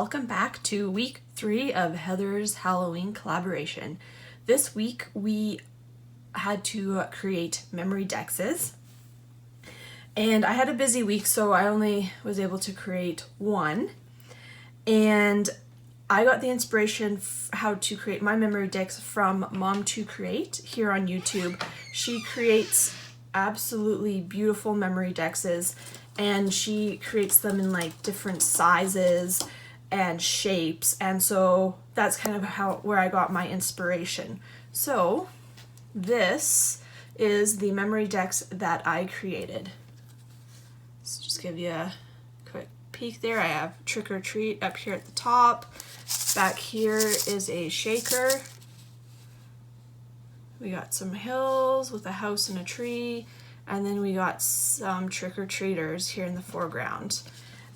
welcome back to week 3 of Heather's Halloween collaboration. This week we had to create memory dexes, and I had a busy week, so I only was able to create one, and I got the inspiration how to create my memory dex from Mom to Create here on YouTube. She creates absolutely beautiful memory dexes, and she creates them in like different sizes and shapes, and so that's kind of where I got my inspiration. So this is the memory dex that I created. So just give you a quick peek there. I have Trick or Treat up here at the top. Back here is a shaker. We got some hills with a house and a tree, and then we got some trick-or-treaters here in the foreground.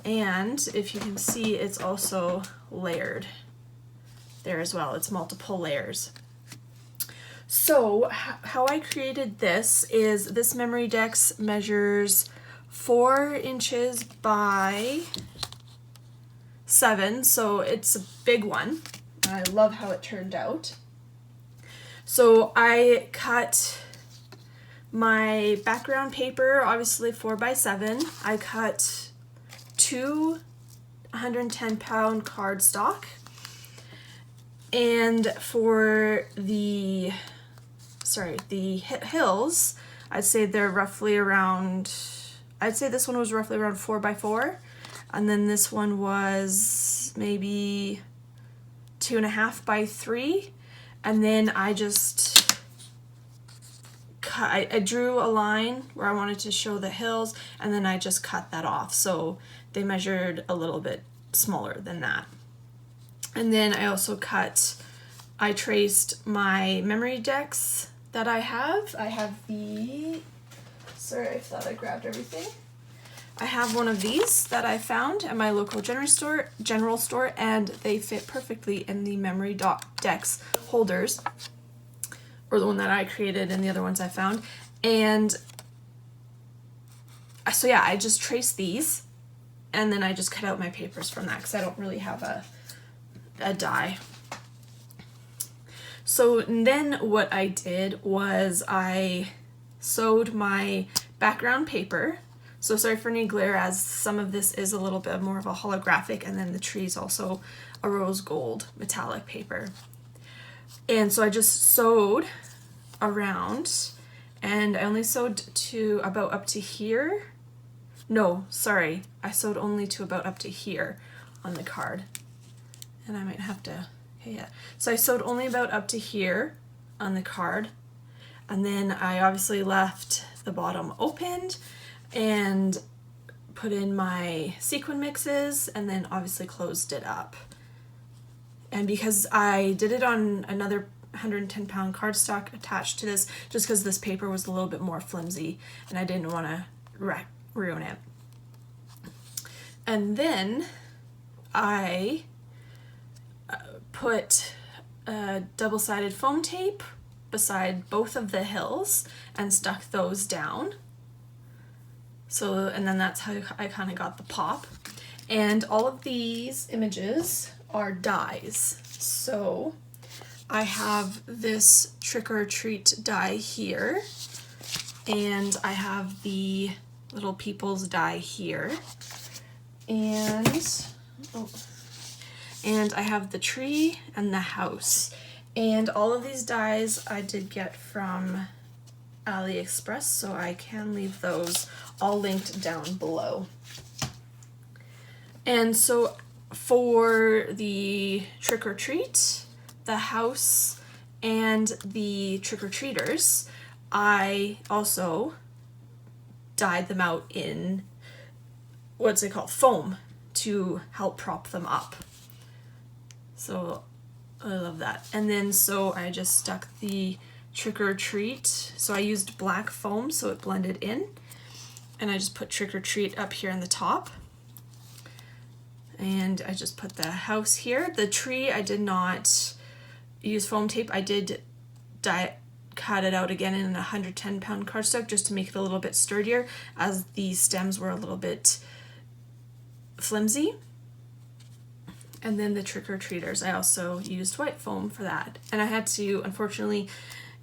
And if you can see, it's also layered there as well. It's multiple layers. So how I created this is this memory dex measures 4 inches by 7, so it's a big one. I love how it turned out. So I cut my background paper, obviously 4 by 7. I cut 2 110-pound cardstock, and for the hills, I'd say they're roughly around, I'd say this one was roughly around 4 by 4, and then this one was maybe 2.5 by 3, and then I just I drew a line where I wanted to show the hills, and then I just cut that off, so they measured a little bit smaller than that. And then I also I traced my memory dex that I have. I have sorry, I thought I grabbed everything. I have one of these that I found at my local general store, and they fit perfectly in the memory dex holders, or the one that I created and the other ones I found. And so yeah, I just traced these, and then I just cut out my papers from that because I don't really have a die. So then what I did was I sewed my background paper. So sorry for any glare, as some of this is a little bit more of a holographic, and then the tree is also a rose gold metallic paper. And so I just sewed around, and I only sewed to about up to here. No, sorry, I sewed only to about up to here on the card. And I might have to, okay, yeah. So I sewed only about up to here on the card, and then I obviously left the bottom opened and put in my sequin mixes, and then obviously closed it up. And because I did it on another 110-pound cardstock attached to this, just because this paper was a little bit more flimsy and I didn't want to ruin it. And then I put double-sided foam tape beside both of the hills and stuck those down. So, and then that's how I kind of got the pop. And all of these images are dies. So I have this Trick or Treat die here, and I have the little people's die here, and I have the tree and the house. And all of these dies I did get from AliExpress, so I can leave those all linked down below. And so for the Trick or Treat, the house, and the trick-or-treaters, I also dyed them out in, what's it called, foam, to help prop them up. So I love that. And then so I just stuck the Trick-or-Treat, so I used black foam so it blended in, and I just put Trick-or-Treat up here in the top. And I just put the house here. The tree, I did not use foam tape. I did cut it out again in a 110-pound cardstock just to make it a little bit sturdier, as the stems were a little bit flimsy. And then the trick-or-treaters, I also used white foam for that. And I had to, unfortunately,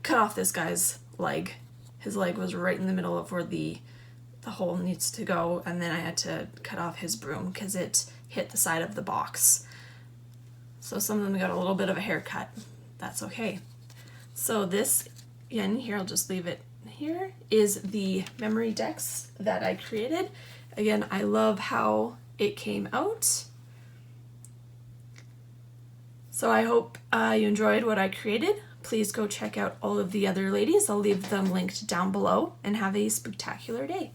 cut off this guy's leg. His leg was right in the middle of where the hole needs to go, and then I had to cut off his broom because it hit the side of the box. So some of them got a little bit of a haircut. That's okay. So this, again, here, I'll just leave it here, is the memory decks that I created. Again, I love how it came out. So I hope you enjoyed what I created. Please go check out all of the other ladies. I'll leave them linked down below, and have a spectacular day.